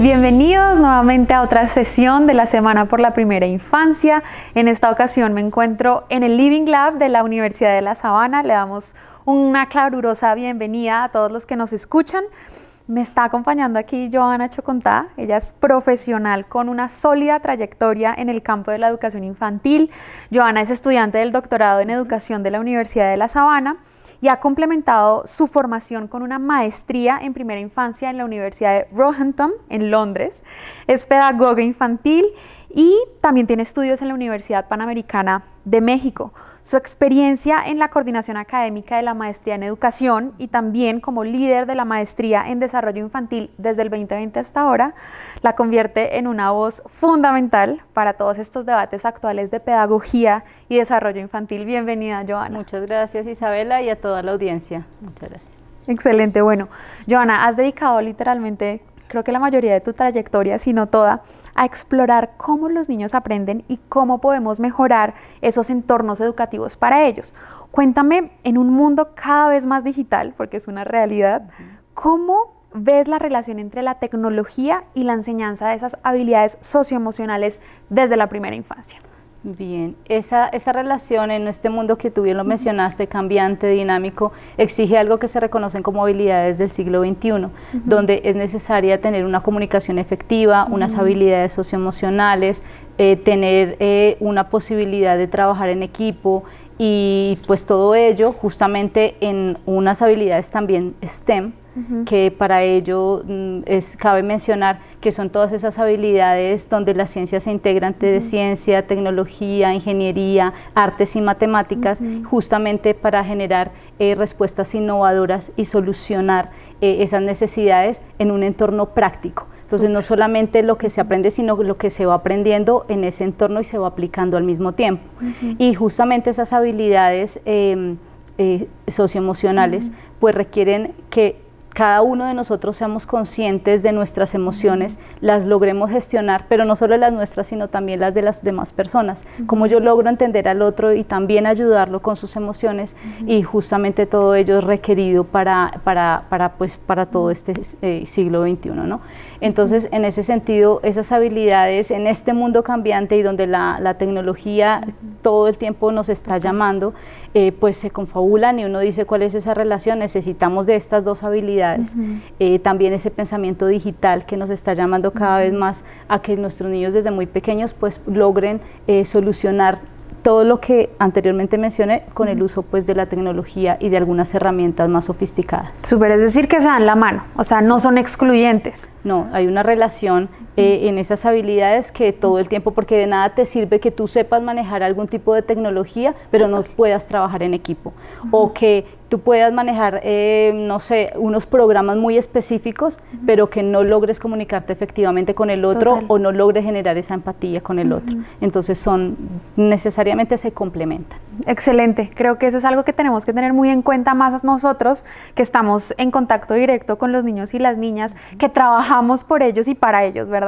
Bienvenidos nuevamente a otra sesión de la Semana por la Primera Infancia. En esta ocasión me encuentro en el Living Lab de la Universidad de La Sabana. Le damos una calurosa bienvenida a todos los que nos escuchan. Me está acompañando aquí Johanna Chocontá. Ella es profesional con una sólida trayectoria en el campo de la educación infantil. Johanna es estudiante del doctorado en educación de la Universidad de La Sabana y ha complementado su formación con una maestría en primera infancia en la Universidad de Roehampton, en Londres. Es pedagoga infantil y también tiene estudios en la Universidad Panamericana de México. Su experiencia en la coordinación académica de la maestría en educación y también como líder de la maestría en desarrollo infantil desde el 2020 hasta ahora, la convierte en una voz fundamental para todos estos debates actuales de pedagogía y desarrollo infantil. Bienvenida, Johanna. Muchas gracias, Isabela, y a toda la audiencia. Muchas gracias. Excelente. Bueno, Johanna, has dedicado literalmente, creo que la mayoría de tu trayectoria, si no toda, a explorar cómo los niños aprenden y cómo podemos mejorar esos entornos educativos para ellos. Cuéntame, en un mundo cada vez más digital, porque es una realidad, ¿cómo ves la relación entre la tecnología y la enseñanza de esas habilidades socioemocionales desde la primera infancia? Bien, esa relación en este mundo que tú bien lo mencionaste, cambiante, dinámico, exige algo que se reconocen como habilidades del siglo XXI, donde es necesaria tener una comunicación efectiva, unas habilidades socioemocionales, tener una posibilidad de trabajar en equipo y pues todo ello justamente en unas habilidades también STEM, que para ello cabe mencionar que son todas esas habilidades donde las ciencias se integran de ciencia, tecnología, ingeniería, artes y matemáticas, justamente para generar respuestas innovadoras y solucionar esas necesidades en un entorno práctico. Entonces no solamente lo que se aprende, sino lo que se va aprendiendo en ese entorno y se va aplicando al mismo tiempo. Y justamente esas habilidades socioemocionales pues requieren que cada uno de nosotros seamos conscientes de nuestras emociones, las logremos gestionar, pero no solo las nuestras, sino también las de las demás personas. Como yo logro entender al otro y también ayudarlo con sus emociones, y justamente todo ello es requerido para todo este siglo XXI, ¿no? Entonces, en ese sentido, esas habilidades en este mundo cambiante y donde la tecnología todo el tiempo nos está llamando, pues se confabulan y uno dice cuál es esa relación. Necesitamos de estas dos habilidades. También ese pensamiento digital que nos está llamando cada vez más a que nuestros niños desde muy pequeños pues logren solucionar todo lo que anteriormente mencioné con el uso pues de la tecnología y de algunas herramientas más sofisticadas. Súper, es decir que se dan la mano, o sea, no son excluyentes. No, hay una relación en esas habilidades que todo el tiempo, porque de nada te sirve que tú sepas manejar algún tipo de tecnología, pero no puedas trabajar en equipo, o que tú puedas manejar, no sé, unos programas muy específicos, pero que no logres comunicarte efectivamente con el otro. Total. O no logres generar esa empatía con el otro. Entonces necesariamente se complementan. Excelente, creo que eso es algo que tenemos que tener muy en cuenta más nosotros que estamos en contacto directo con los niños y las niñas, que trabajamos por ellos y para ellos, ¿verdad?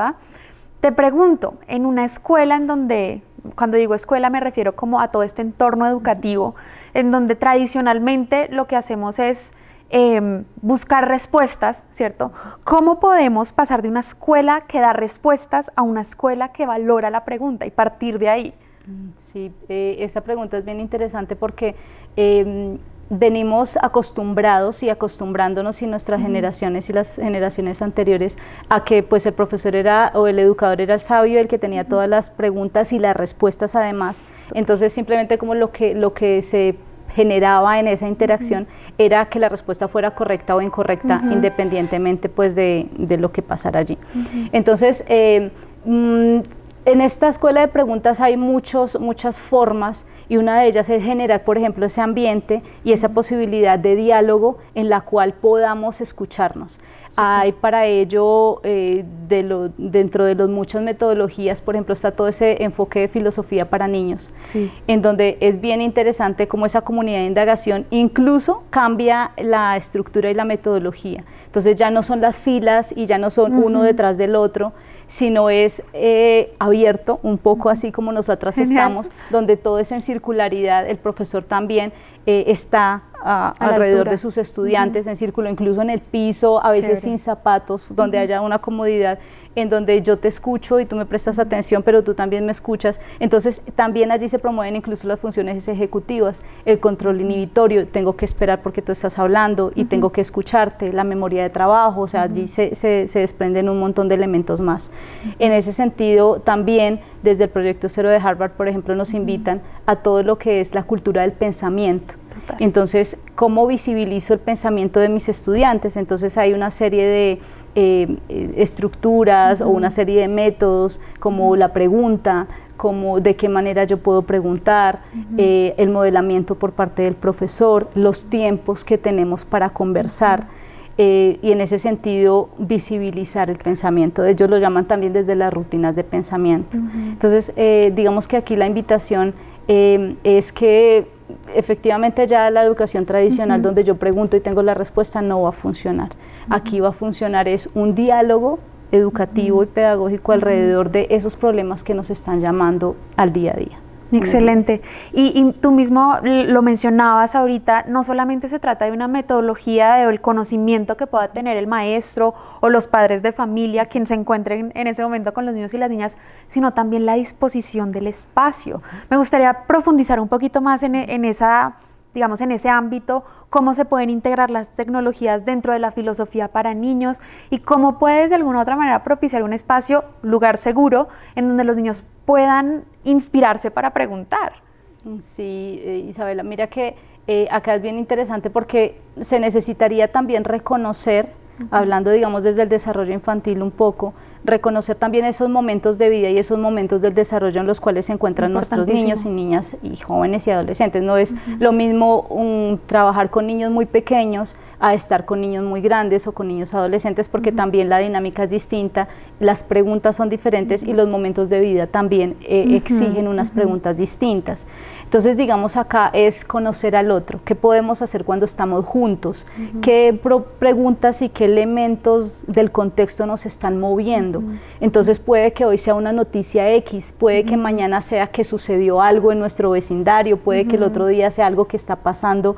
Te pregunto, en una escuela en donde, cuando digo escuela me refiero como a todo este entorno educativo, en donde tradicionalmente lo que hacemos es buscar respuestas, ¿cierto? ¿Cómo podemos pasar de una escuela que da respuestas a una escuela que valora la pregunta y partir de ahí? Sí, esa pregunta es bien interesante porque venimos acostumbrados y acostumbrándonos y nuestras generaciones y las generaciones anteriores a que pues el profesor o el educador era el sabio, el que tenía todas las preguntas y las respuestas además. Entonces simplemente como lo que se generaba en esa interacción era que la respuesta fuera correcta o incorrecta, independientemente pues de lo que pasara allí. Entonces en esta escuela de preguntas hay muchas formas, y una de ellas es generar, por ejemplo, ese ambiente y esa posibilidad de diálogo en la cual podamos escucharnos. Hay para ello, dentro de las muchas metodologías, por ejemplo, está todo ese enfoque de filosofía para niños, en donde es bien interesante cómo esa comunidad de indagación incluso cambia la estructura y la metodología. Entonces ya no son las filas y ya no son uno detrás del otro, sino es abierto, un poco así como nosotras estamos, donde todo es en circularidad. El profesor también está alrededor de sus estudiantes en círculo, incluso en el piso, a veces sin zapatos, donde haya una comodidad en donde yo te escucho y tú me prestas atención, pero tú también me escuchas. Entonces también allí se promueven incluso las funciones ejecutivas, el control inhibitorio, tengo que esperar porque tú estás hablando y tengo que escucharte, la memoria de trabajo, o sea, allí se desprenden un montón de elementos más. En ese sentido, también desde el Proyecto Cero de Harvard, por ejemplo, nos invitan a todo lo que es la cultura del pensamiento. Total. Entonces, ¿cómo visibilizo el pensamiento de mis estudiantes? Entonces hay una serie de estructuras o una serie de métodos como la pregunta, como de qué manera yo puedo preguntar, el modelamiento por parte del profesor, los tiempos que tenemos para conversar, y en ese sentido visibilizar el pensamiento. Ellos lo llaman también desde las rutinas de pensamiento. Entonces, digamos que aquí la invitación es que efectivamente ya la educación tradicional donde yo pregunto y tengo la respuesta no va a funcionar. Aquí va a funcionar es un diálogo educativo y pedagógico alrededor de esos problemas que nos están llamando al día a día. Excelente. Y tú mismo lo mencionabas ahorita, no solamente se trata de una metodología del conocimiento que pueda tener el maestro o los padres de familia, quien se encuentren en ese momento con los niños y las niñas, sino también la disposición del espacio. Me gustaría profundizar un poquito más en esa, digamos, en ese ámbito, cómo se pueden integrar las tecnologías dentro de la filosofía para niños y cómo puedes de alguna u otra manera propiciar un espacio, lugar seguro, en donde los niños puedan inspirarse para preguntar. Sí, Isabela, mira que acá es bien interesante porque se necesitaría también reconocer, hablando digamos desde el desarrollo infantil un poco, reconocer también esos momentos de vida y esos momentos del desarrollo en los cuales se encuentran nuestros niños y niñas y jóvenes y adolescentes. No es lo mismo trabajar con niños muy pequeños a estar con niños muy grandes o con niños adolescentes, porque también la dinámica es distinta, las preguntas son diferentes y los momentos de vida también exigen unas preguntas distintas. Entonces, digamos, acá es conocer al otro, qué podemos hacer cuando estamos juntos, qué preguntas y qué elementos del contexto nos están moviendo. Entonces puede que hoy sea una noticia X, puede que mañana sea que sucedió algo en nuestro vecindario, puede que el otro día sea algo que está pasando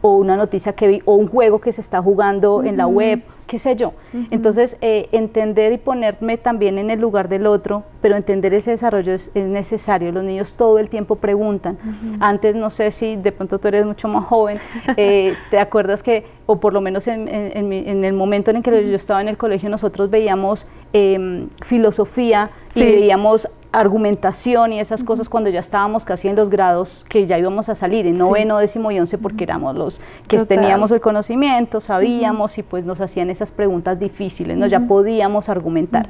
o una noticia que vi, o un juego que se está jugando en la web, qué sé yo. Entonces, entender y ponerme también en el lugar del otro, pero entender ese desarrollo es necesario. Los niños todo el tiempo preguntan. Antes, no sé si de pronto tú eres mucho más joven, te acuerdas que, o por lo menos en el momento en el que yo estaba en el colegio, nosotros veíamos filosofía y veíamos argumentación y esas cosas cuando ya estábamos casi en los grados que ya íbamos a salir, en noveno, décimo y 11, porque éramos los que teníamos el conocimiento, sabíamos y pues nos hacían esas preguntas difíciles, ¿no? Ya podíamos argumentar.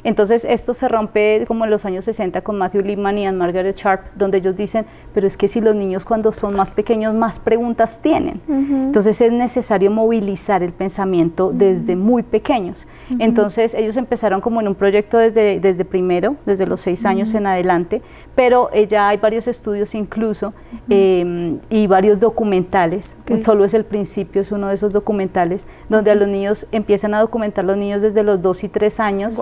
Entonces esto se rompe como en los años 60 con Matthew Lipman y Anne Margaret Sharp, donde ellos dicen, pero es que si los niños cuando son más pequeños más preguntas tienen, entonces es necesario movilizar el pensamiento desde muy pequeños. Entonces ellos empezaron como en un proyecto desde primero, desde los 6 años en adelante, pero ya hay varios estudios incluso y varios documentales, Solo es el principio, es uno de esos documentales, donde a los niños empiezan a documentar los niños desde los 2 y 3 años,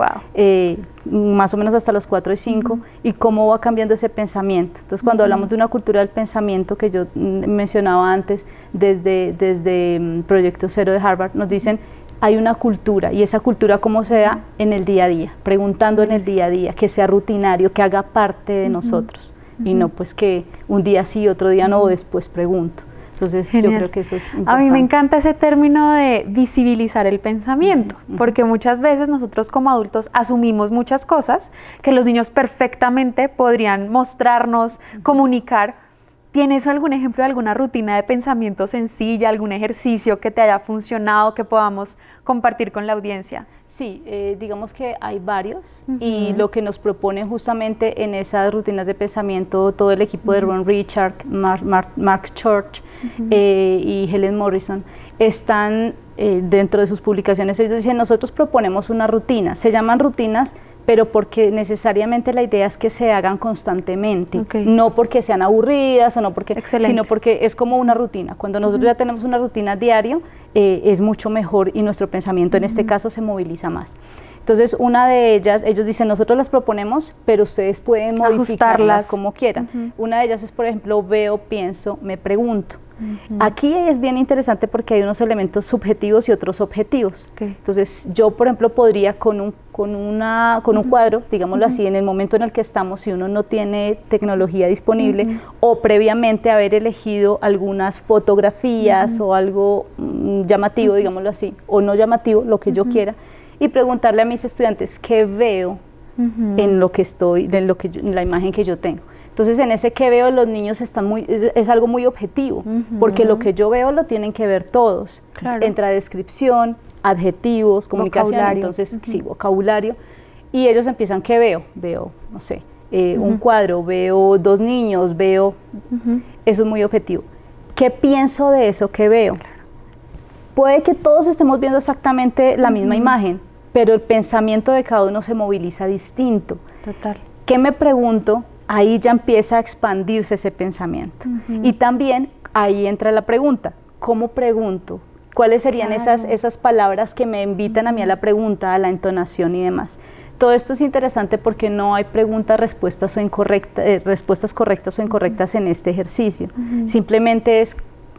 más o menos hasta los 4 y 5, y cómo va cambiando ese pensamiento. Entonces cuando hablamos de una cultura del pensamiento que yo mencionaba antes, desde Proyecto Cero de Harvard, nos dicen, hay una cultura, y esa cultura cómo se da en el día a día, preguntando en el día a día, que sea rutinario, que haga parte de nosotros, y no pues que un día sí, otro día no, o después pregunto. Entonces yo creo que eso es importante. A mí me encanta ese término de visibilizar el pensamiento, porque muchas veces nosotros como adultos asumimos muchas cosas que los niños perfectamente podrían mostrarnos, comunicar. ¿Tienes algún ejemplo de alguna rutina de pensamiento sencilla, algún ejercicio que te haya funcionado, que podamos compartir con la audiencia? Sí, digamos que hay varios y lo que nos propone justamente en esas rutinas de pensamiento todo el equipo de Ron Richard, Mark Church y Helen Morrison están dentro de sus publicaciones. Ellos dicen, nosotros proponemos una rutina, se llaman rutinas, pero porque necesariamente la idea es que se hagan constantemente, no porque sean aburridas o no porque, sino porque es como una rutina. Cuando nosotros ya tenemos una rutina diario, es mucho mejor y nuestro pensamiento en este caso se moviliza más. Entonces, una de ellas, ellos dicen, nosotros las proponemos, pero ustedes pueden modificarlas como quieran. Una de ellas es, por ejemplo, veo, pienso, me pregunto. Aquí es bien interesante porque hay unos elementos subjetivos y otros objetivos. Entonces, yo, por ejemplo, podría con un cuadro, digámoslo así, en el momento en el que estamos, si uno no tiene tecnología disponible, o previamente haber elegido algunas fotografías o algo llamativo, digámoslo así, o no llamativo, lo que yo quiera, y preguntarle a mis estudiantes qué veo en lo que estoy, en la imagen que yo tengo. Entonces, en ese que veo, los niños están es algo muy objetivo, porque lo que yo veo lo tienen que ver todos. Entra descripción, adjetivos, comunicación, vocabulario. Entonces, sí, vocabulario. Y ellos empiezan, ¿qué veo? Veo, no sé, un cuadro, veo dos niños, veo... Eso es muy objetivo. ¿Qué pienso de eso que veo? Puede que todos estemos viendo exactamente la misma imagen, pero el pensamiento de cada uno se moviliza distinto. Total. ¿Qué me pregunto? Ahí ya empieza a expandirse ese pensamiento. Y también ahí entra la pregunta, ¿cómo pregunto? ¿Cuáles serían esas palabras que me invitan a mí a la pregunta, a la entonación y demás? Todo esto es interesante porque no hay respuestas correctas o incorrectas en este ejercicio. Simplemente es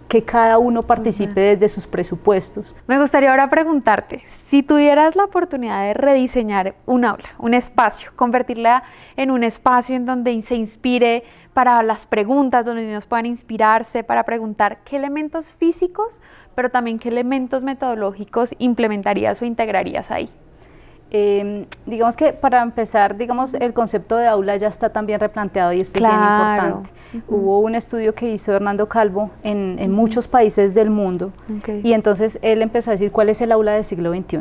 que cada uno participe desde sus presupuestos. Me gustaría ahora preguntarte, si tuvieras la oportunidad de rediseñar un aula, un espacio, convertirla en un espacio en donde se inspire para las preguntas, donde los niños puedan inspirarse para preguntar qué elementos físicos, pero también qué elementos metodológicos implementarías o integrarías ahí. Digamos que para empezar, el concepto de aula ya está también replanteado y esto es bien importante. Hubo un estudio que hizo Hernando Calvo en muchos países del mundo y entonces él empezó a decir cuál es el aula del siglo XXI.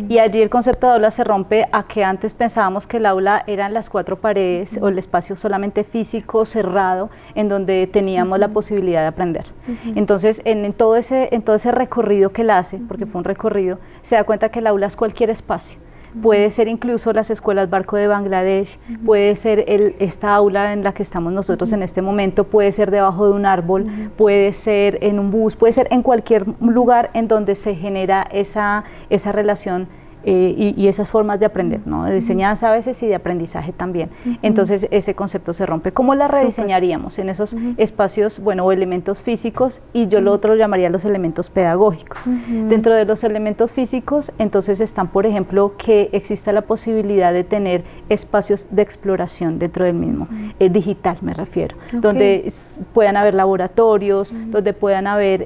Y allí el concepto de aula se rompe a que antes pensábamos que el aula eran las cuatro paredes o el espacio solamente físico, cerrado, en donde teníamos la posibilidad de aprender. Entonces en todo ese recorrido que él hace, porque fue un recorrido, se da cuenta que el aula es cualquier espacio. Puede ser incluso las escuelas Barco de Bangladesh, puede ser esta aula en la que estamos nosotros en este momento, puede ser debajo de un árbol, puede ser en un bus, puede ser en cualquier lugar en donde se genera esa relación y esas formas de aprender, ¿no? De enseñanza a veces y de aprendizaje también. Entonces ese concepto se rompe. ¿Cómo la rediseñaríamos en esos espacios, o elementos físicos? Y yo lo otro lo llamaría los elementos pedagógicos. Dentro de los elementos físicos, entonces están, por ejemplo, que exista la posibilidad de tener espacios de exploración dentro del mismo, digital me refiero, donde puedan haber laboratorios, donde puedan haber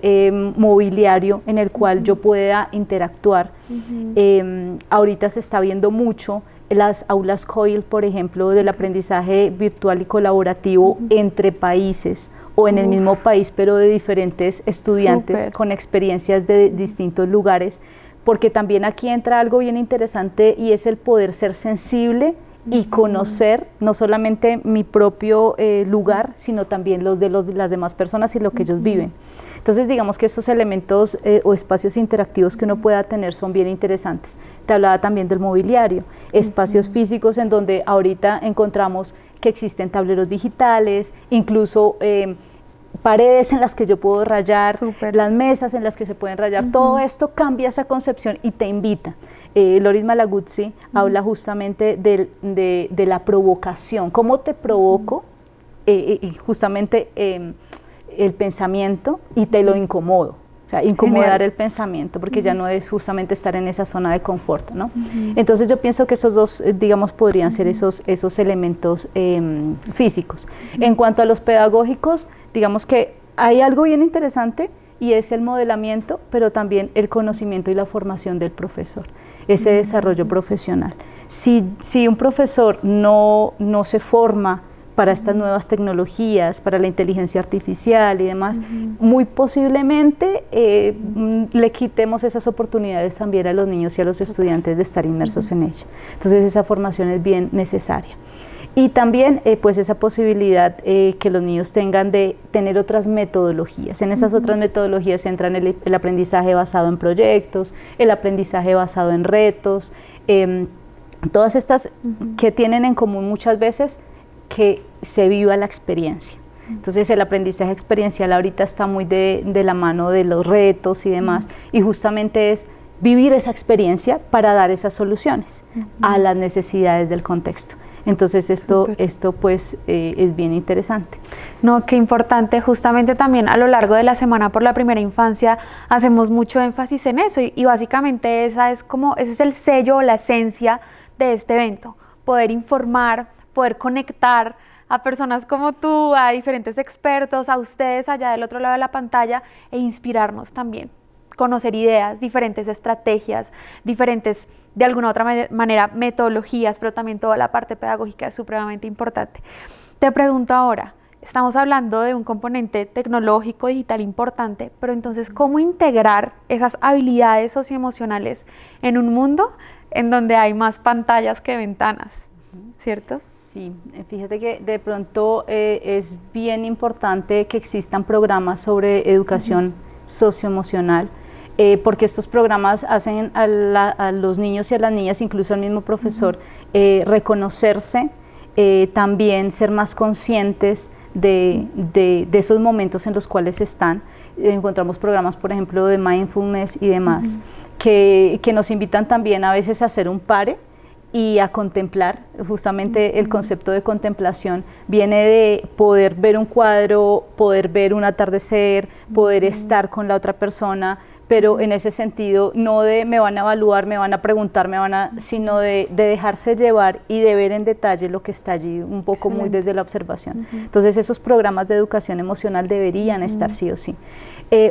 mobiliario en el cual yo pueda interactuar. Ahorita se está viendo mucho las aulas COIL, por ejemplo, del aprendizaje virtual y colaborativo entre países o en el mismo país, pero de diferentes estudiantes con experiencias de distintos lugares, porque también aquí entra algo bien interesante y es el poder ser sensible y conocer no solamente mi propio lugar, sino también los de las demás personas y lo que ellos viven. Entonces, digamos que estos elementos o espacios interactivos que uno pueda tener son bien interesantes. Te hablaba también del mobiliario, espacios físicos en donde ahorita encontramos que existen tableros digitales, incluso paredes en las que yo puedo rayar, las mesas en las que se pueden rayar. Todo esto cambia esa concepción y te invita. Loris Malaguzzi habla justamente de la provocación, cómo te provoco justamente el pensamiento y te lo incomodo, o sea, incomodar el pensamiento, porque ya no es justamente estar en esa zona de confort, ¿no? Entonces yo pienso que esos dos, podrían ser esos elementos físicos. En cuanto a los pedagógicos, digamos que hay algo bien interesante y es el modelamiento, pero también el conocimiento y la formación del profesor, ese desarrollo profesional. Si un profesor no se forma para estas nuevas tecnologías, para la inteligencia artificial y demás, muy posiblemente le quitemos esas oportunidades también a los niños y a los estudiantes de estar inmersos en ello. Entonces esa formación es bien necesaria. Y también pues esa posibilidad que los niños tengan de tener otras metodologías. En esas otras metodologías entran el aprendizaje basado en proyectos, el aprendizaje basado en retos, todas estas que tienen en común muchas veces que se viva la experiencia. Entonces el aprendizaje experiencial ahorita está muy de la mano de los retos y demás, y justamente es vivir esa experiencia para dar esas soluciones a las necesidades del contexto. Entonces esto pues es bien interesante. No, qué importante. Justamente también a lo largo de la Semana por la Primera Infancia hacemos mucho énfasis en eso y básicamente ese es el sello o la esencia de este evento, poder informar, poder conectar a personas como tú, a diferentes expertos, a ustedes allá del otro lado de la pantalla e inspirarnos también. Conocer ideas, diferentes estrategias, diferentes, de alguna otra manera, metodologías, pero también toda la parte pedagógica es supremamente importante. Te pregunto ahora, estamos hablando de un componente tecnológico, digital importante, pero entonces, ¿cómo integrar esas habilidades socioemocionales en un mundo en donde hay más pantallas que ventanas, ¿cierto? Sí, fíjate que de pronto es bien importante que existan programas sobre educación socioemocional, porque estos programas hacen a los niños y a las niñas, incluso al mismo profesor, reconocerse, también ser más conscientes de esos momentos en los cuales están. Encontramos programas, por ejemplo, de mindfulness y demás, que nos invitan también a veces a hacer un pare y a contemplar. Justamente el concepto de contemplación viene de poder ver un cuadro, poder ver un atardecer, poder estar con la otra persona, pero en ese sentido no de me van a evaluar, me van a preguntar, sino de dejarse llevar y de ver en detalle lo que está allí, un poco muy desde la observación. Entonces esos programas de educación emocional deberían estar sí o sí.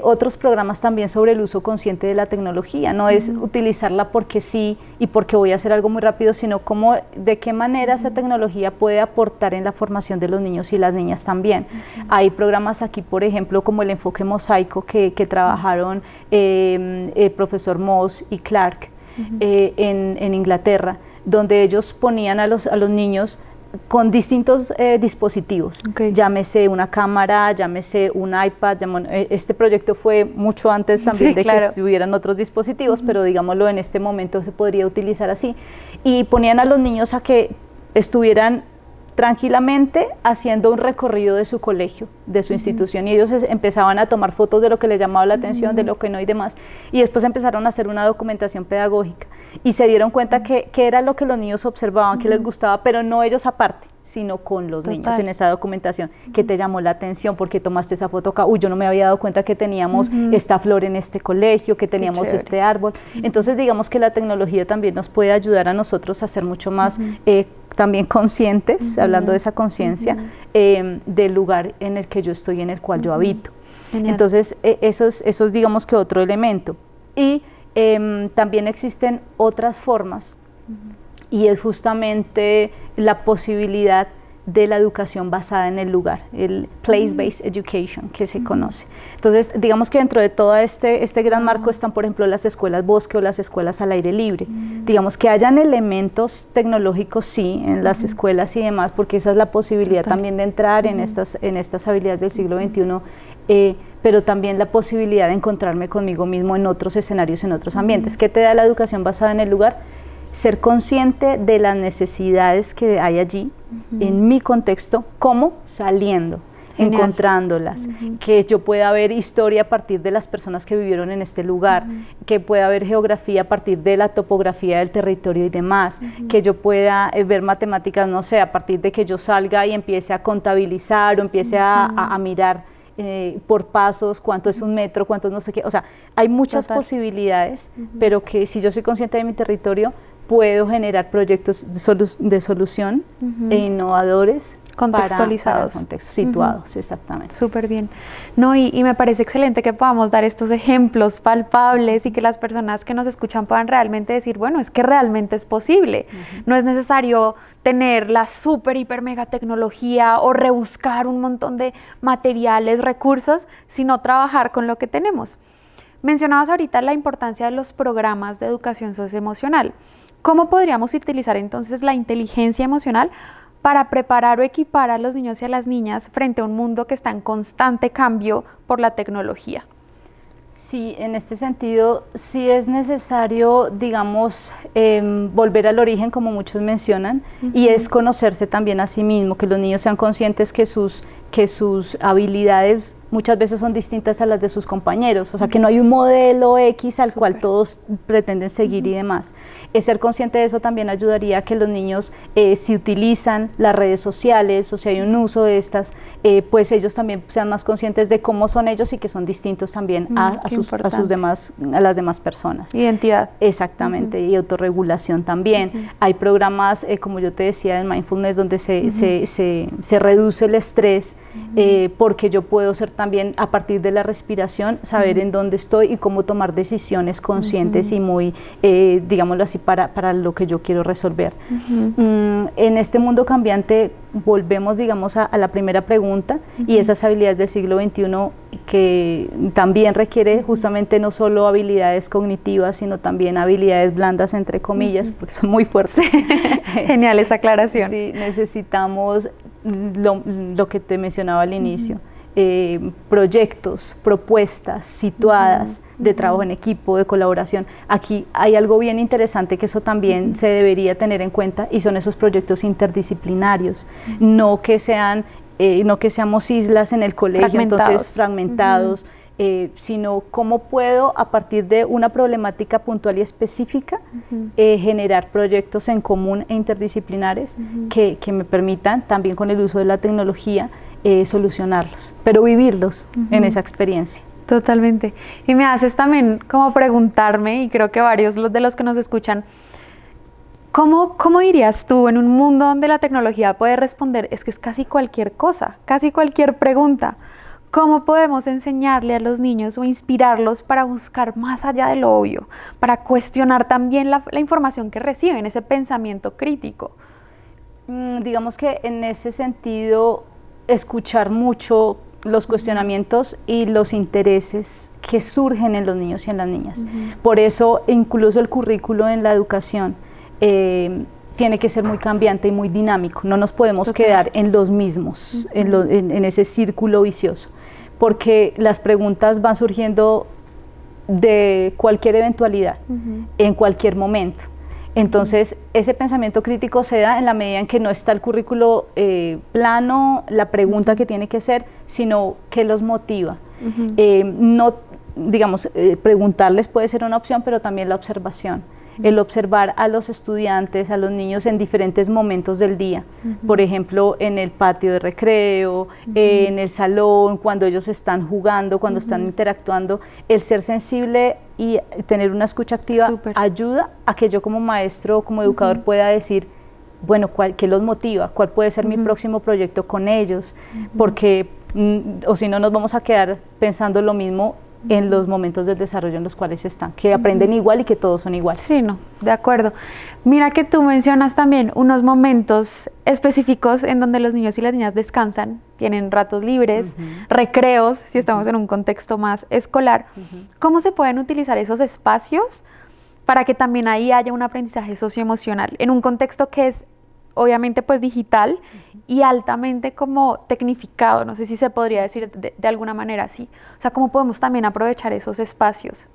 Otros programas también sobre el uso consciente de la tecnología, no es utilizarla porque sí y porque voy a hacer algo muy rápido, sino de qué manera esa tecnología puede aportar en la formación de los niños y las niñas también. Hay programas aquí, por ejemplo, como el enfoque mosaico que trabajaron el profesor Moss y Clark en Inglaterra, donde ellos ponían a los niños con distintos dispositivos, llámese una cámara, llámese un iPad, este proyecto fue mucho antes también de que estuvieran otros dispositivos, pero digámoslo en este momento se podría utilizar así, y ponían a los niños a que estuvieran tranquilamente haciendo un recorrido de su colegio, de su institución, y ellos empezaban a tomar fotos de lo que les llamaba la atención, de lo que no y demás, y después empezaron a hacer una documentación pedagógica, y se dieron cuenta que era lo que los niños observaban, que les gustaba, pero no ellos aparte, sino con los niños en esa documentación, que te llamó la atención, porque tomaste esa foto acá, uy, yo no me había dado cuenta que teníamos esta flor en este colegio, que teníamos este árbol. Entonces digamos que la tecnología también nos puede ayudar a nosotros a ser mucho más también conscientes, hablando de esa conciencia, del lugar en el que yo estoy, en el cual yo habito. Genial. Entonces eso es digamos que otro elemento. Y también existen otras formas, y es justamente la posibilidad de la educación basada en el lugar, el place-based education que se conoce. Entonces, digamos que dentro de todo este gran marco están, por ejemplo, las escuelas bosque o las escuelas al aire libre. Digamos que hayan elementos tecnológicos, sí, en las escuelas y demás, porque esa es la posibilidad también de entrar en estas habilidades del siglo XXI, pero también la posibilidad de encontrarme conmigo mismo en otros escenarios, en otros ambientes. ¿Qué te da la educación basada en el lugar? Ser consciente de las necesidades que hay allí, en mi contexto, como saliendo, encontrándolas, que yo pueda ver historia a partir de las personas que vivieron en este lugar, que pueda haber geografía a partir de la topografía del territorio y demás, que yo pueda ver matemáticas, no sé, a partir de que yo salga y empiece a contabilizar o empiece a mirar por pasos, cuánto es un metro, cuánto no sé qué, o sea, hay muchas posibilidades, pero que si yo soy consciente de mi territorio, puedo generar proyectos de solución e innovadores contextualizados, para contextos situados, exactamente. Súper bien. No, y me parece excelente que podamos dar estos ejemplos palpables y que las personas que nos escuchan puedan realmente decir, bueno, es que realmente es posible. No es necesario tener la súper, hiper, mega tecnología o rebuscar un montón de materiales, recursos, sino trabajar con lo que tenemos. Mencionabas ahorita la importancia de los programas de educación socioemocional. ¿Cómo podríamos utilizar entonces la inteligencia emocional para preparar o equipar a los niños y a las niñas frente a un mundo que está en constante cambio por la tecnología? Sí, en este sentido sí es necesario, digamos, volver al origen, como muchos mencionan, y es conocerse también a sí mismo, que los niños sean conscientes que sus habilidades muchas veces son distintas a las de sus compañeros, o sea que no hay un modelo X al cual todos pretenden seguir y demás. Ser consciente de eso también ayudaría a que los niños, si utilizan las redes sociales o si hay un uso de estas, pues ellos también sean más conscientes de cómo son ellos y que son distintos también a las demás personas. Identidad. Exactamente, y autorregulación también. Hay programas, como yo te decía, en Mindfulness, donde se reduce el estrés, porque yo puedo ser también, a partir de la respiración, saber en dónde estoy y cómo tomar decisiones conscientes y muy, digámoslo así, para lo que yo quiero resolver. En este mundo cambiante, volvemos, digamos, a la primera pregunta, y esas habilidades del siglo XXI que también requiere justamente no solo habilidades cognitivas, sino también habilidades blandas, entre comillas, porque son muy fuertes. Genial esa aclaración. Sí, necesitamos lo que te mencionaba al inicio. Proyectos, propuestas situadas de trabajo en equipo, de colaboración. Aquí hay algo bien interesante que eso también se debería tener en cuenta, y son esos proyectos interdisciplinarios, no que seamos islas en el colegio, entonces fragmentados, sino cómo puedo, a partir de una problemática puntual y específica, generar proyectos en común e interdisciplinares que me permitan, también con el uso de la tecnología, solucionarlos, pero vivirlos en esa experiencia. Totalmente. Y me haces también como preguntarme, y creo que varios de los que nos escuchan, ¿cómo dirías tú, en un mundo donde la tecnología puede responder, es que es casi cualquier cosa, casi cualquier pregunta, cómo podemos enseñarle a los niños o inspirarlos para buscar más allá de lo obvio, para cuestionar también la información que reciben, ese pensamiento crítico? Digamos que en ese sentido, escuchar mucho los cuestionamientos y los intereses que surgen en los niños y en las niñas. Por eso, incluso el currículo en la educación tiene que ser muy cambiante y muy dinámico. No nos podemos quedar en los mismos, en ese círculo vicioso, porque las preguntas van surgiendo de cualquier eventualidad, en cualquier momento. Entonces, ese pensamiento crítico se da en la medida en que no está el currículo plano, la pregunta que tiene que ser, sino que los motiva. No, digamos, preguntarles puede ser una opción, pero también la observación. El observar a los estudiantes, a los niños en diferentes momentos del día, por ejemplo, en el patio de recreo, en el salón, cuando ellos están jugando, cuando están interactuando. El ser sensible y tener una escucha activa ayuda a que yo como maestro o como educador pueda decir, bueno, ¿qué los motiva? ¿Cuál puede ser mi próximo proyecto con ellos? Porque, o si no, nos vamos a quedar pensando lo mismo en los momentos del desarrollo en los cuales están, que aprenden igual y que todos son iguales. Sí, no, de acuerdo. Mira que tú mencionas también unos momentos específicos en donde los niños y las niñas descansan, tienen ratos libres, recreos, si estamos en un contexto más escolar. ¿Cómo se pueden utilizar esos espacios para que también ahí haya un aprendizaje socioemocional en un contexto que es obviamente pues digital y altamente como tecnificado, no sé si se podría decir de alguna manera así? O sea, ¿cómo podemos también aprovechar esos espacios?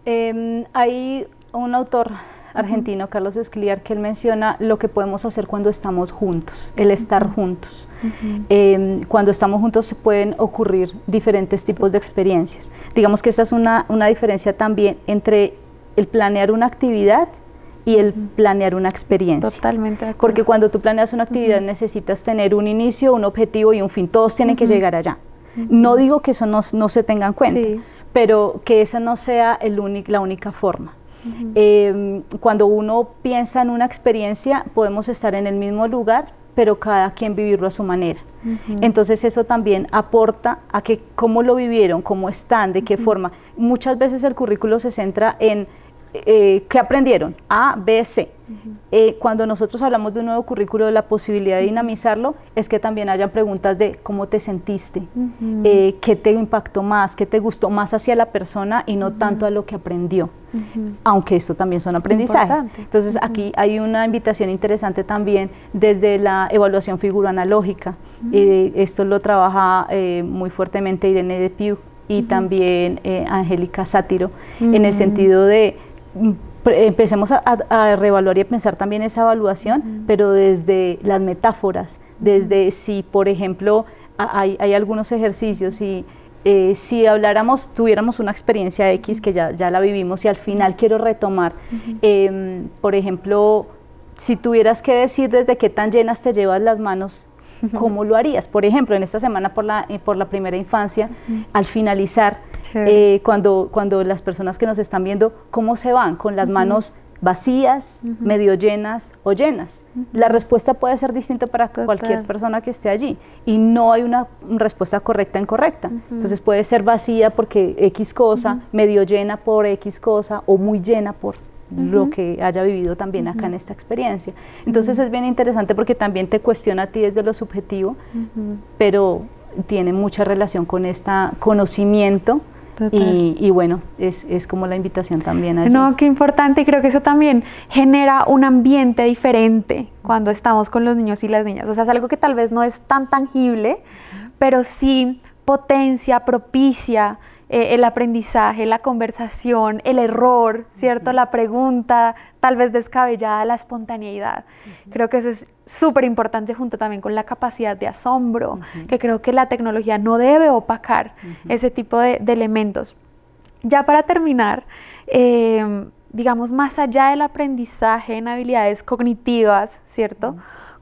Hay un autor argentino, Carlos Escliar, que él menciona lo que podemos hacer cuando estamos juntos, el estar juntos. Cuando estamos juntos se pueden ocurrir diferentes tipos de experiencias. Digamos que esta es una diferencia también entre el planear una actividad y el planear una experiencia. Totalmente de acuerdo. Porque cuando tú planeas una actividad necesitas tener un inicio, un objetivo y un fin. Todos tienen que llegar allá. No digo que eso no se tenga en cuenta, pero que esa no sea la única forma. Cuando uno piensa en una experiencia, podemos estar en el mismo lugar, pero cada quien vivirlo a su manera. Entonces eso también aporta a que cómo lo vivieron, cómo están, de qué forma. Muchas veces el currículo se centra en ¿qué aprendieron? A, B, C. Cuando nosotros hablamos de un nuevo currículo, de la posibilidad de dinamizarlo, es que también hayan preguntas de cómo te sentiste, qué te impactó más, qué te gustó más hacia la persona y no tanto a lo que aprendió, aunque esto también son aprendizajes. Importante. Entonces aquí hay una invitación interesante también desde la evaluación figuro-analógica. Esto lo trabaja muy fuertemente Irene de Piu y también Angélica Sátiro, en el sentido de empecemos a reevaluar y a pensar también esa evaluación, pero desde las metáforas, desde si, por ejemplo, hay algunos ejercicios y si tuviéramos una experiencia X que ya la vivimos y al final quiero retomar, por ejemplo, si tuvieras que decir desde qué tan llenas te llevas las manos, ¿cómo lo harías? Por ejemplo, en esta semana por la primera infancia, al finalizar, cuando las personas que nos están viendo, ¿cómo se van? Con las manos vacías, medio llenas o llenas. La respuesta puede ser distinta para cualquier persona que esté allí y no hay una respuesta correcta e incorrecta. Entonces puede ser vacía porque X cosa, medio llena por X cosa o muy llena por lo que haya vivido también acá en esta experiencia. Entonces es bien interesante porque también te cuestiona a ti desde lo subjetivo, pero tiene mucha relación con este conocimiento. Y bueno, es como la invitación también allí. No, qué importante, y creo que eso también genera un ambiente diferente cuando estamos con los niños y las niñas. O sea, es algo que tal vez no es tan tangible, pero sí potencia, propicia el aprendizaje, la conversación, el error, ¿cierto? La pregunta, tal vez descabellada, la espontaneidad. Creo que eso es súper importante junto también con la capacidad de asombro, que creo que la tecnología no debe opacar ese tipo de elementos. Ya para terminar, digamos, más allá del aprendizaje en habilidades cognitivas, ¿cierto?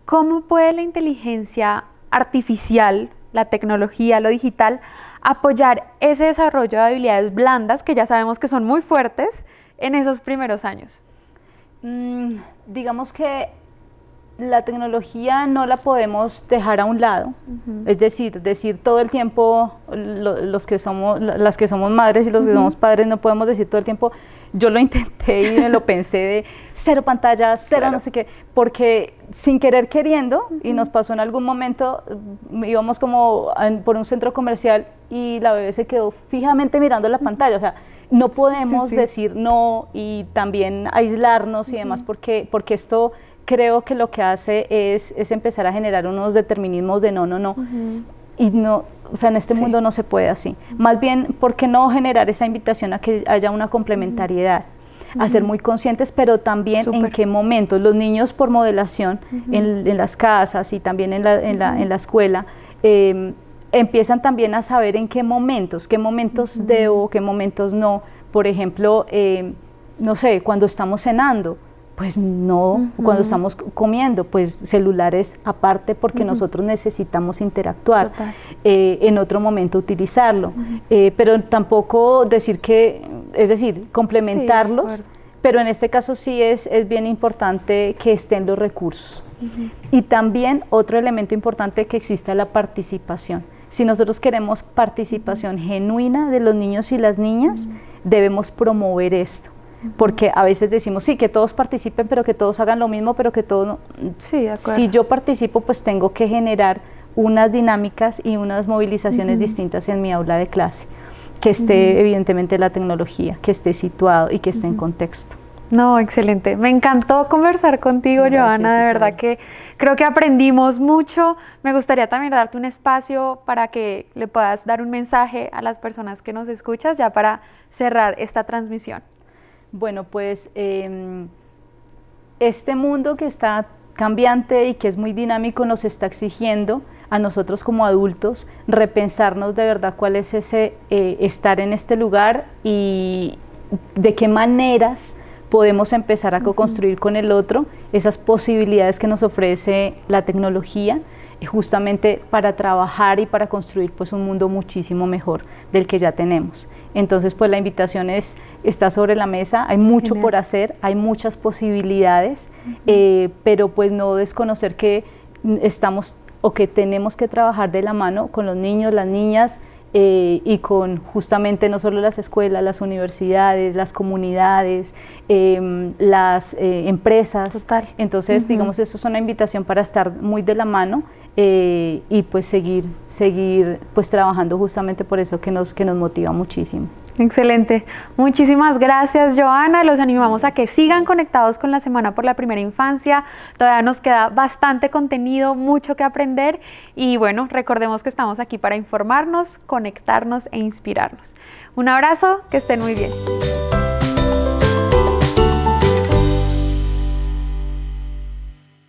¿Cómo puede la inteligencia artificial, la tecnología, lo digital, apoyar ese desarrollo de habilidades blandas que ya sabemos que son muy fuertes en esos primeros años? Digamos que la tecnología no la podemos dejar a un lado, es decir todo el tiempo, las que somos madres y los que somos padres no podemos decir todo el tiempo, yo lo intenté y me lo pensé de cero pantallas, cero no sé qué, porque sin querer queriendo, y nos pasó en algún momento, íbamos como por un centro comercial y la bebé se quedó fijamente mirando la pantalla, o sea, no podemos decir no y también aislarnos y demás, porque esto creo que lo que hace es empezar a generar unos determinismos de no, y no, o sea, en este mundo no se puede así. Más bien, ¿por qué no generar esa invitación a que haya una complementariedad? A ser muy conscientes, pero también en qué momentos. Los niños por modelación en las casas y también en la escuela, empiezan también a saber en qué momentos debo, qué momentos no. Por ejemplo, no sé, cuando estamos cenando, pues no, cuando estamos comiendo, pues celulares aparte porque nosotros necesitamos interactuar, en otro momento utilizarlo, pero tampoco decir que, es decir, complementarlos, pero en este caso sí es bien importante que estén los recursos. Y también otro elemento importante que exista la participación. Si nosotros queremos participación genuina de los niños y las niñas, debemos promover esto. Porque a veces decimos, sí, que todos participen, pero que todos hagan lo mismo, pero que todos no. Sí, de acuerdo. Si yo participo, pues tengo que generar unas dinámicas y unas movilizaciones distintas en mi aula de clase, que esté evidentemente la tecnología, que esté situado y que esté en contexto. No, excelente. Me encantó conversar contigo, Johanna, de verdad que creo que aprendimos mucho. Me gustaría también darte un espacio para que le puedas dar un mensaje a las personas que nos escuchas, ya para cerrar esta transmisión. Bueno, pues este mundo que está cambiante y que es muy dinámico nos está exigiendo a nosotros como adultos repensarnos de verdad cuál es ese estar en este lugar y de qué maneras podemos empezar a co-construir con el otro esas posibilidades que nos ofrece la tecnología, justamente para trabajar y para construir pues un mundo muchísimo mejor del que ya tenemos. Entonces pues la invitación está sobre la mesa, hay mucho por hacer, hay muchas posibilidades, pero pues no desconocer que estamos o que tenemos que trabajar de la mano con los niños, las niñas, y con justamente no solo las escuelas, las universidades, las comunidades, las empresas. Total. Entonces digamos, eso es una invitación para estar muy de la mano y pues seguir pues trabajando justamente por eso que nos motiva muchísimo. Excelente. Muchísimas gracias, Johanna. Los animamos a que sigan conectados con la Semana por la Primera Infancia. Todavía nos queda bastante contenido, mucho que aprender y bueno, recordemos que estamos aquí para informarnos, conectarnos e inspirarnos. Un abrazo, que estén muy bien.